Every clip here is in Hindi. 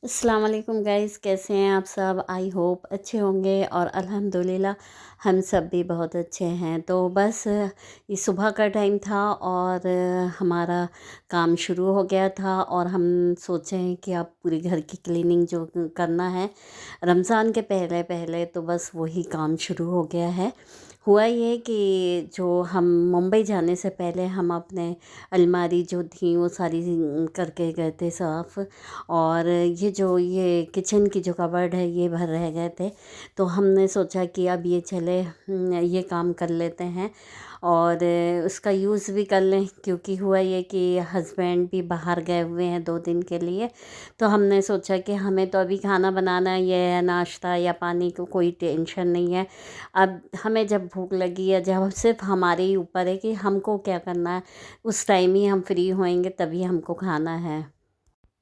अस्सलाम वालेकुम गाइस, कैसे हैं आप सब। आई होप अच्छे होंगे और अल्हम्दुलिल्लाह हम सब भी बहुत अच्छे हैं। तो बस ये सुबह का टाइम था और हमारा काम शुरू हो गया था और हम सोचे हैं कि अब पूरी घर की क्लीनिंग जो करना है रमज़ान के पहले पहले, तो बस वही काम शुरू हो गया है। हुआ ये कि जो हम मुंबई जाने से पहले हम अपने अलमारी जो थी वो सारी करके गए थे साफ़, और ये किचन की जो कबर्ड है ये भर रह गए थे। तो हमने सोचा कि अब ये चले ये काम कर लेते हैं और उसका यूज़ भी कर लें, क्योंकि हुआ ये कि हस्बैंड भी बाहर गए हुए हैं 2 दिन के लिए। तो हमने सोचा कि हमें तो अभी खाना बनाना ये है, नाश्ता या पानी को कोई टेंशन नहीं है। अब हमें जब भूख लगी है, जब सिर्फ हमारे ही ऊपर है कि हमको क्या करना है, उस टाइम ही हम फ्री होएंगे तभी हमको खाना है।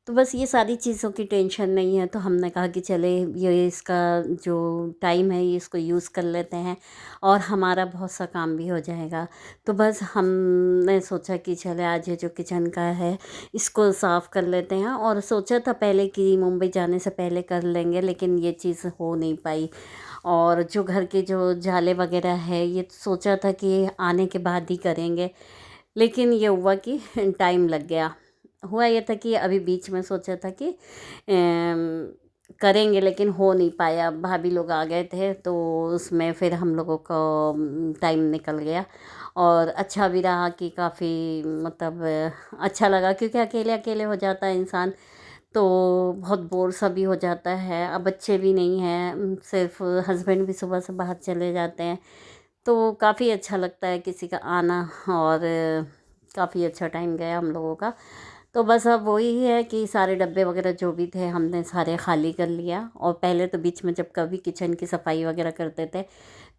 तो बस ये सारी चीज़ों की टेंशन नहीं है, तो हमने कहा कि चले ये इसका जो टाइम है ये इसको यूज़ कर लेते हैं और हमारा बहुत सा काम भी हो जाएगा। तो बस हमने सोचा कि चले आज ये जो किचन का है इसको साफ़ कर लेते हैं, और सोचा था पहले कि मुंबई जाने से पहले कर लेंगे, लेकिन ये चीज़ हो नहीं पाई। और जो घर के जो जाले वगैरह है ये सोचा था कि आने के बाद ही करेंगे, लेकिन ये हुआ कि टाइम लग गया। हुआ ये था कि अभी बीच में सोचा था कि करेंगे, लेकिन हो नहीं पाया। भाभी लोग आ गए थे तो उसमें फिर हम लोगों को टाइम निकल गया। और अच्छा भी रहा कि काफ़ी मतलब अच्छा लगा, क्योंकि अकेले अकेले हो जाता है इंसान तो बहुत बोर सा भी हो जाता है। अब बच्चे भी नहीं हैं, सिर्फ हस्बैंड भी सुबह से बाहर चले जाते हैं, तो काफ़ी अच्छा लगता है किसी का आना। और काफ़ी अच्छा टाइम गया हम लोगों का। तो बस अब वही है कि सारे डब्बे वगैरह जो भी थे हमने सारे खाली कर लिया। और पहले तो बीच में जब कभी किचन की सफाई वगैरह करते थे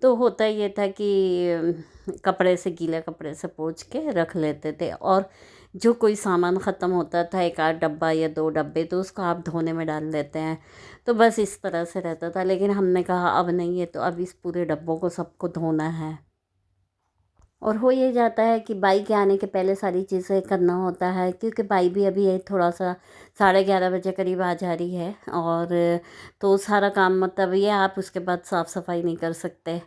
तो होता ये था कि कपड़े से, गीले कपड़े से पोंछ के रख लेते थे, और जो कोई सामान ख़त्म होता था, एक आध डब्बा या 2 डब्बे, तो उसको आप धोने में डाल देते हैं। तो बस इस तरह से रहता था, लेकिन हमने कहा अब नहीं है, तो अब इस पूरे डब्बों को सबको धोना है। और हो ये जाता है कि बाई के आने के पहले सारी चीज़ें करना होता है, क्योंकि बाई भी अभी ये थोड़ा सा 11:30 बजे करीब आ जा रही है। और तो सारा काम मतलब ये आप उसके बाद साफ़ सफाई नहीं कर सकते।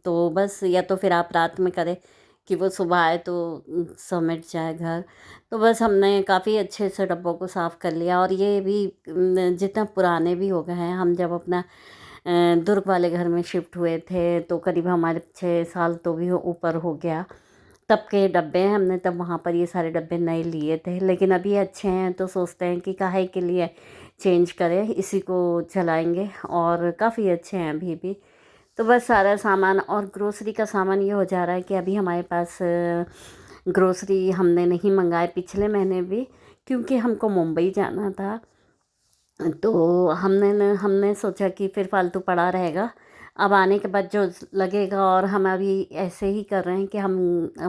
तो बस या तो फिर आप रात में करें कि वो सुबह आए तो समेट जाए घर। तो बस हमने काफ़ी अच्छे से डब्बों को साफ़ कर लिया। और ये भी जितना पुराने भी हो गए हैं, हम जब अपना दुर्ग वाले घर में शिफ्ट हुए थे तो करीब हमारे 6 साल तो भी ऊपर हो गया। तब के डब्बे हैं, हमने तब वहाँ पर ये सारे डब्बे नए लिए थे, लेकिन अभी अच्छे हैं तो सोचते हैं कि काहे के लिए चेंज करें, इसी को चलाएंगे। और काफ़ी अच्छे हैं अभी भी। तो बस सारा सामान और ग्रोसरी का सामान ये हो जा रहा है कि अभी हमारे पास ग्रोसरी हमने नहीं मंगाए पिछले महीने भी, क्योंकि हमको मुंबई जाना था। तो हमने सोचा कि फिर फालतू पड़ा रहेगा, अब आने के बाद जो लगेगा। और हम अभी ऐसे ही कर रहे हैं कि हम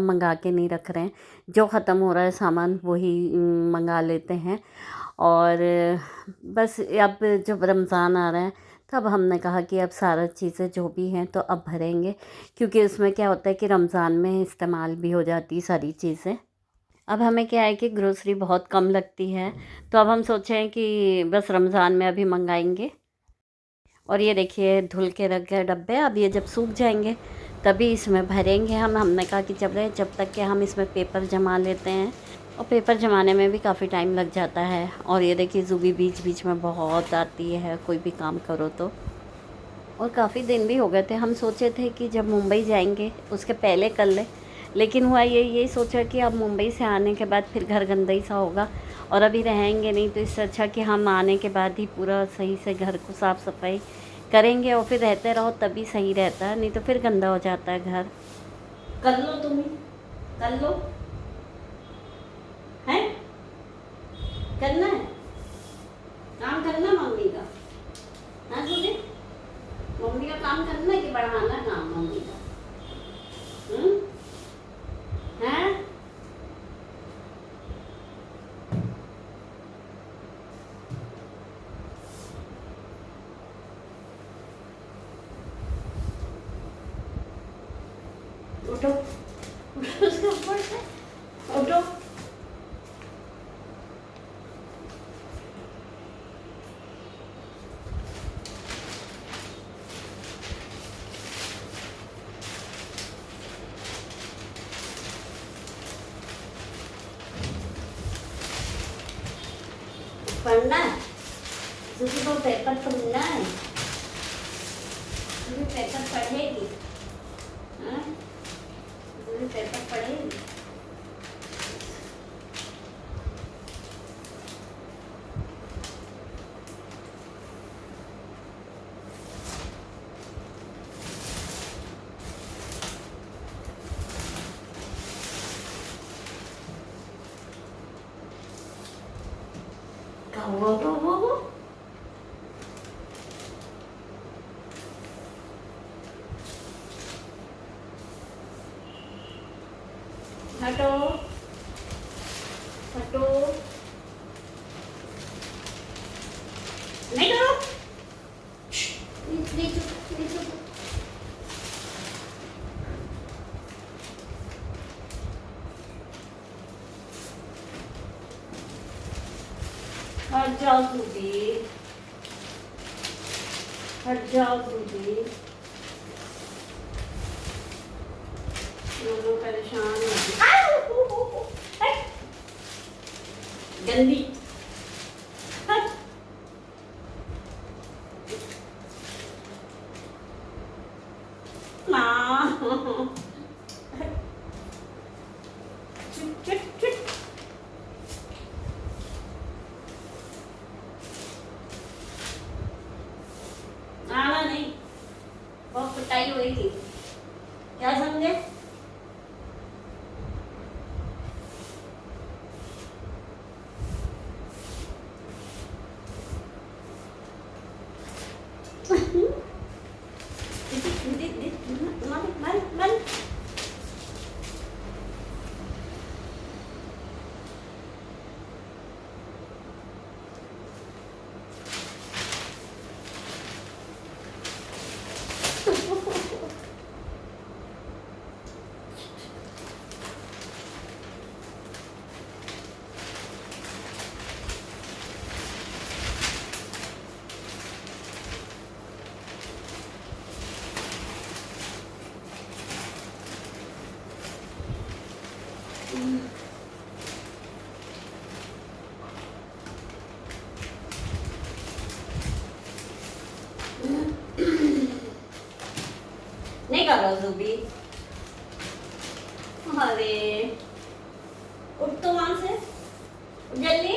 मंगा के नहीं रख रहे हैं, जो ख़त्म हो रहा है सामान वही मंगा लेते हैं। और बस अब जब रमज़ान आ रहा है तब हमने कहा कि अब सारा चीज़ें जो भी हैं तो अब भरेंगे, क्योंकि उसमें क्या होता है कि रमज़ान में इस्तेमाल भी हो जाती है सारी चीज़ें। अब हमें क्या है कि ग्रोसरी बहुत कम लगती है, तो अब हम सोचे हैं कि बस रमज़ान में अभी मंगाएंगे। और ये देखिए धुल के रख गए डब्बे, अब ये जब सूख जाएंगे तभी इसमें भरेंगे हमने कहा कि जब तक कि हम इसमें पेपर जमा लेते हैं। और पेपर जमाने में भी काफ़ी टाइम लग जाता है। और ये देखिए ज़ूबी बीच बीच में बहुत आती है कोई भी काम करो तो। और काफ़ी दिन भी हो गए थे, हम सोचे थे कि जब मुंबई जाएंगे उसके पहले कर लें, लेकिन हुआ यही सोचा कि अब मुंबई से आने के बाद फिर घर गंदा ही सा होगा और अभी रहेंगे नहीं, तो इससे अच्छा कि हम आने के बाद ही पूरा सही से घर को साफ़ सफाई करेंगे और फिर रहते रहो तभी सही रहता है, नहीं तो फिर गंदा हो जाता है घर। कर लो तुम ही, कर लो, है करना है, काम करना मम्मी का। हाँ तुझे मम्मी का काम करना है कि बढ़ाना काम मम्मी का। हैं उठो, उठो उसके ऊपर से, उठो। पढ़ना है, क्योंकि तो पेपर पढ़ना है, क्योंकि पेपर पढ़ेगी, हाँ क्योंकि पेपर पढ़ेगी। क्या हुआ वो हटो हटो, नहीं करो, नीचे नीचे। हट जाओ सूबी, हट जाओ सूबी, दोनों परेशान हो गंदी। आना नहीं, बहुत पिटाई हुई थी, क्या समझे? नहीं करो जुबी, अरे उठ तो वहां से, जल्दी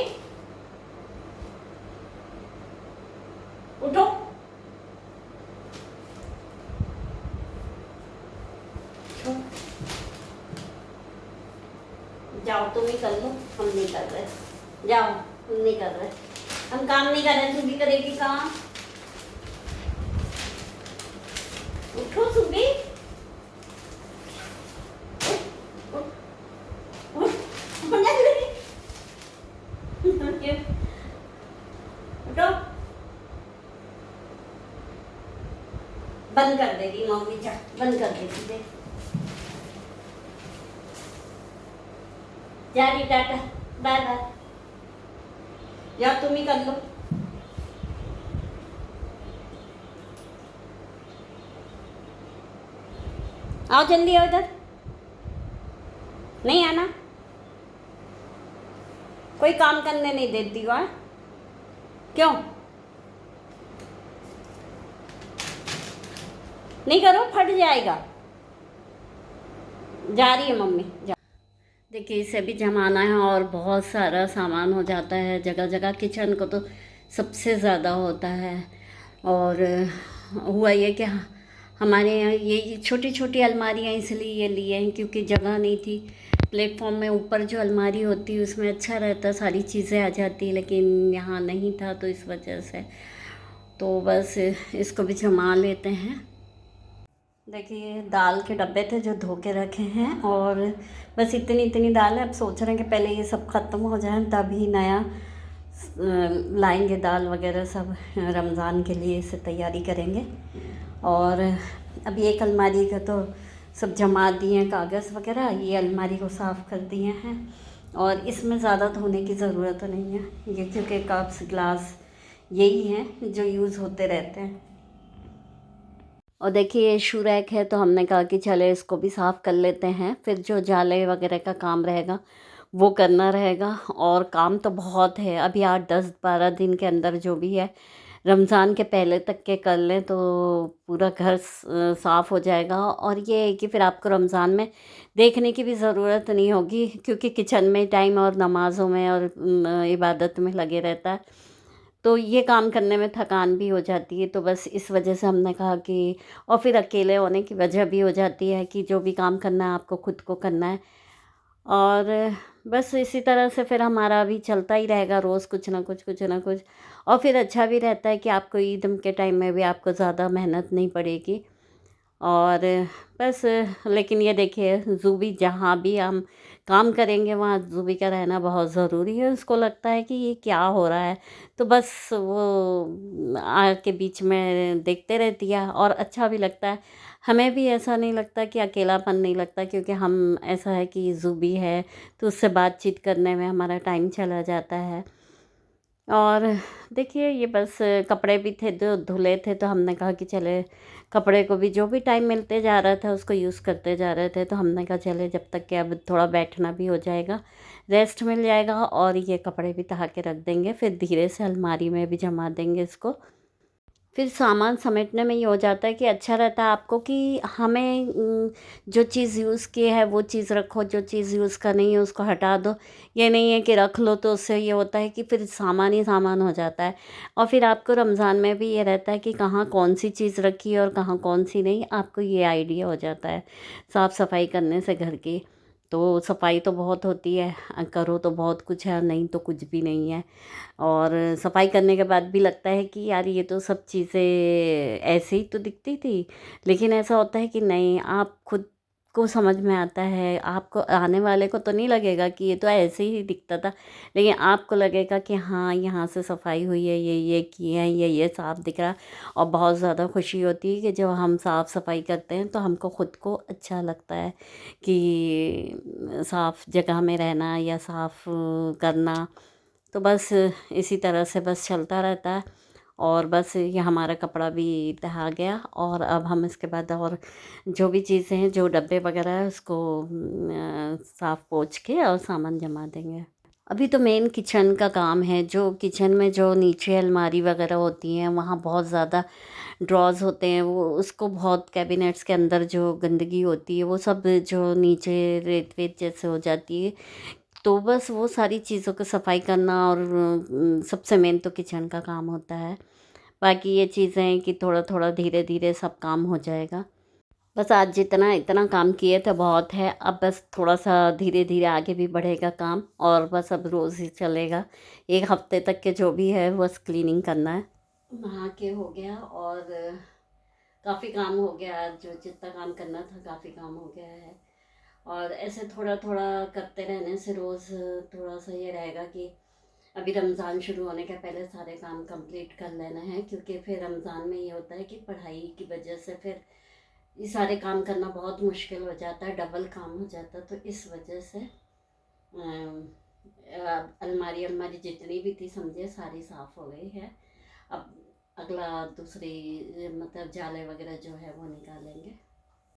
उठो। जाओ तुम ही कर लो, हम नहीं कर रहे, जाओ हम नहीं कर रहे, हम काम नहीं कर रहे, सुबी करेगी काम। उठो सुबी, उठो, बंद कर देगी मम्मी, जा बंद कर देगी, दे जा रही, टाटा बाय बाय, या तुम ही कर लो। आओ जल्दी आओ इधर, नहीं आना, कोई काम करने नहीं देती हो, क्यों नहीं करो, फट जाएगा। जा रही है मम्मी, जा। देखिए इसे भी जमाना है और बहुत सारा सामान हो जाता है, जगह जगह किचन को तो सबसे ज़्यादा होता है। और हुआ ये कि हमारे यहाँ ये छोटी छोटी अलमारियाँ इसलिए ये लिए हैं क्योंकि जगह नहीं थी। प्लेटफॉर्म में ऊपर जो अलमारी होती है उसमें अच्छा रहता, सारी चीज़ें आ जाती, लेकिन यहाँ नहीं था तो इस वजह से तो बस इसको भी जमा लेते हैं। देखिए दाल के डब्बे थे जो धो के रखे हैं और बस इतनी इतनी दाल है। अब सोच रहे हैं कि पहले ये सब ख़त्म हो जाए तभी नया लाएंगे दाल वगैरह सब, रमज़ान के लिए इसे तैयारी करेंगे। और अभी एक अलमारी का तो सब जमा दिए हैं कागज़ वगैरह, ये अलमारी को साफ़ कर दिए हैं और इसमें ज़्यादा धोने की ज़रूरत नहीं है ये, क्योंकि कप्स ग्लास यही हैं जो यूज़ होते रहते हैं। और देखिए ये शू रैक है तो हमने कहा कि चले इसको भी साफ़ कर लेते हैं, फिर जो जाले वगैरह का काम रहेगा वो करना रहेगा। और काम तो बहुत है, अभी 8 10 12 दिन के अंदर जो भी है रमज़ान के पहले तक के कर लें तो पूरा घर साफ़ हो जाएगा। और ये है कि फिर आपको रमज़ान में देखने की भी ज़रूरत नहीं होगी, क्योंकि किचन में टाइम और नमाज़ों में और इबादत में लगे रहता है, तो ये काम करने में थकान भी हो जाती है। तो बस इस वजह से हमने कहा कि, और फिर अकेले होने की वजह भी हो जाती है कि जो भी काम करना है आपको खुद को करना है। और बस इसी तरह से फिर हमारा भी चलता ही रहेगा, रोज़ कुछ ना कुछ कुछ ना कुछ। और फिर अच्छा भी रहता है कि आपको ईद के टाइम में भी आपको ज़्यादा मेहनत नहीं पड़ेगी। और बस, लेकिन ये देखिए ज़ूबी जहाँ भी हम काम करेंगे वहाँ ज़ूबी का रहना बहुत ज़रूरी है। उसको लगता है कि ये क्या हो रहा है, तो बस वो आके बीच में देखते रहती है और अच्छा भी लगता है। हमें भी ऐसा नहीं लगता कि अकेलापन नहीं लगता, क्योंकि हम ऐसा है कि ज़ूबी है तो उससे बातचीत करने में हमारा टाइम चला जाता है। और देखिए ये बस कपड़े भी थे जो धुले थे, तो हमने कहा कि चले कपड़े को भी जो भी टाइम मिलते जा रहा था उसको यूज़ करते जा रहे थे, तो हमने कहा चले जब तक कि अब थोड़ा बैठना भी हो जाएगा, रेस्ट मिल जाएगा, और ये कपड़े भी तहा के रख देंगे, फिर धीरे से अलमारी में भी जमा देंगे इसको। फिर सामान समेटने में ये हो जाता है कि अच्छा रहता है आपको कि हमें जो चीज़ यूज़ की है वो चीज़ रखो, जो चीज़ यूज़ का नहीं है उसको हटा दो। ये नहीं है कि रख लो तो उससे ये होता है कि फिर सामान ही सामान हो जाता है। और फिर आपको रमज़ान में भी ये रहता है कि कहाँ कौन सी चीज़ रखी है और कहाँ कौन सी नहीं, आपको ये आइडिया हो जाता है साफ़ सफाई करने से घर की। तो सफाई तो बहुत होती है, करो तो बहुत कुछ है, नहीं तो कुछ भी नहीं है। और सफाई करने के बाद भी लगता है कि यार ये तो सब चीज़ें ऐसे ही तो दिखती थी, लेकिन ऐसा होता है कि नहीं, आप खुद को समझ में आता है, आपको आने वाले को तो नहीं लगेगा कि ये तो ऐसे ही दिखता था, लेकिन आपको लगेगा कि हाँ यहाँ से सफाई हुई है, ये किए हैं, ये साफ़ दिख रहा। और बहुत ज़्यादा खुशी होती है कि जब हम साफ़ सफाई करते हैं तो हमको खुद को अच्छा लगता है कि साफ़ जगह में रहना या साफ़ करना। तो बस इसी तरह से बस चलता रहता है। और बस ये हमारा कपड़ा भी दहा गया, और अब हम इसके बाद और जो भी चीज़ें हैं, जो डब्बे वगैरह है उसको साफ़ पोंछ के और सामान जमा देंगे। अभी तो मेन किचन का काम है, जो किचन में जो नीचे अलमारी वगैरह होती हैं वहाँ बहुत ज़्यादा ड्रॉज़ होते हैं, वो उसको बहुत कैबिनेट्स के अंदर जो गंदगी होती है वो सब जो नीचे रेत वेत जैसे हो जाती है, तो बस वो सारी चीज़ों की सफाई करना। और सबसे मेन तो किचन का काम होता है। बाकी ये चीज़ें हैं कि थोड़ा थोड़ा धीरे धीरे सब काम हो जाएगा। बस आज जितना इतना काम किए थे बहुत है, अब बस थोड़ा सा धीरे धीरे आगे भी बढ़ेगा काम, और बस अब रोज़ ही चलेगा। एक हफ्ते तक के जो भी है बस क्लीनिंग करना है। नहा के हो गया, और काफ़ी काम हो गया आज, जो जितना काम करना था काफ़ी काम हो गया है। और ऐसे थोड़ा थोड़ा करते रहने से रोज़ थोड़ा सा ये रहेगा कि अभी रमज़ान शुरू होने के पहले सारे काम कंप्लीट कर लेना है, क्योंकि फिर रमज़ान में ये होता है कि पढ़ाई की वजह से फिर ये सारे काम करना बहुत मुश्किल हो जाता है, डबल काम हो जाता है। तो इस वजह से अलमारी अलमारी जितनी भी थी समझे सारी साफ़ हो गई है। अब अगला दूसरी मतलब जाले वगैरह जो है वो निकालेंगे।